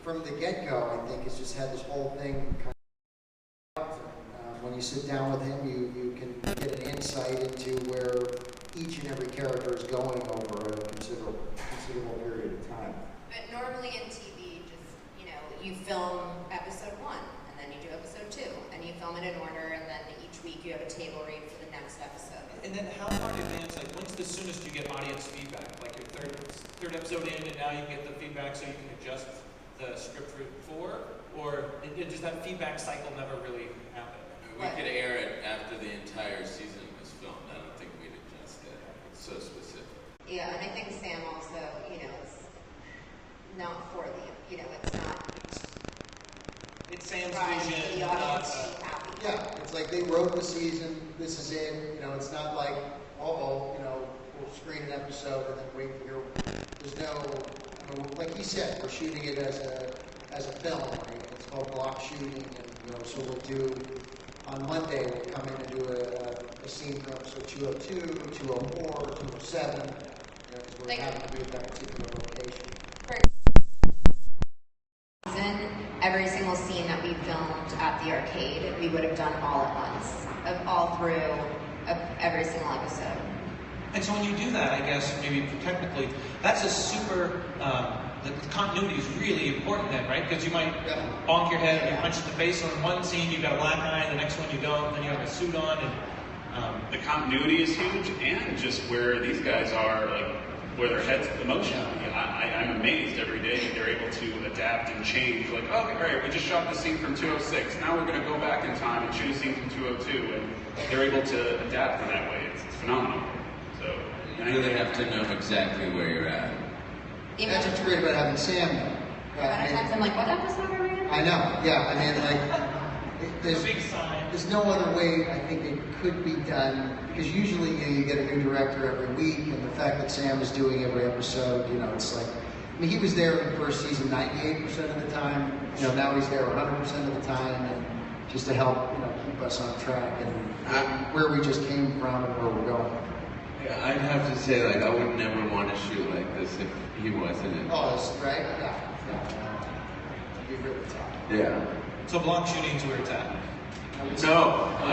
from the get-go, I think, has just had this whole thing kind of, when you sit down with him, you can get an insight into where each and every character is going over a considerable period of time. But normally in TV, just, you film episode 1, and then you do episode 2, and you film it in order, and then each week you have a table read for the next episode. And then how far in advance, like when's the soonest you get audience feedback? Like your third episode in, and now you get the feedback so you can adjust the script for, or does that feedback cycle never really happen? We could air it after the entire season was filmed. I don't think we'd adjust it. It's so specific. Yeah, and I think Sam also, it's not for the, it's not It's Sam's trying to vision, the not audience to be happy. Yeah, it's like they wrote the season, this is it, it's not like, we'll screen an episode and then wait to hear. There's no, like he said, we're shooting it as a film, right? It's called block shooting, and, so we'll do, on Monday, we'll come in and do a scene from episode 202, 204, 207, because we're having to be at that particular location. Every single scene that we filmed at the arcade, we would have done all at once, all through every single episode. And so when you do that, I guess, maybe technically, that's a super, the continuity is really important then, right? Because you might bonk your head and punch in the face on one scene, you've got a black eye, the next one you don't, then you have a suit on, and... The continuity is huge, and just where these guys are, like, where their heads emotionally. I'm amazed every day that they're able to adapt and change. Like, oh, okay, great, we just shot the scene from 206. Now we're going to go back in time and shoot a scene from 202, and they're able to adapt in that way. It's phenomenal. So You really have to know exactly where you're at. That's what's great about having Sam, though. A lot of times I'm like, what episode are we in? I know, yeah. There's no other way I think it could be done, because usually you get a new director every week, and the fact that Sam is doing every episode, it's like, he was there in the first season 98% of the time, now he's there 100% of the time, and just to help, keep us on track and where we just came from and where we're going. Yeah, I'd have to say, I would never want to shoot like this if he wasn't in. Oh, that's right? Yeah. It'd be really tough. Yeah. So block shooting's where it's at. No, I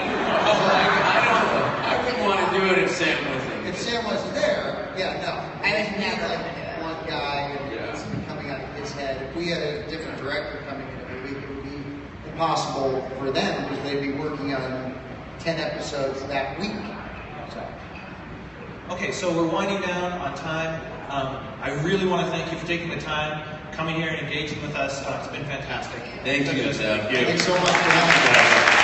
wouldn't want to do it if Sam wasn't. If Sam wasn't there, no. I would never like want to do it. one guy and something coming out of his head. If we had a different director coming in every week, it would be impossible for them because they'd be working on 10 episodes that week. So. Okay, so we're winding down on time. I really want to thank you for taking the time, coming here and engaging with us. It's been fantastic. Thank you, Jeff. Thanks so much for having us.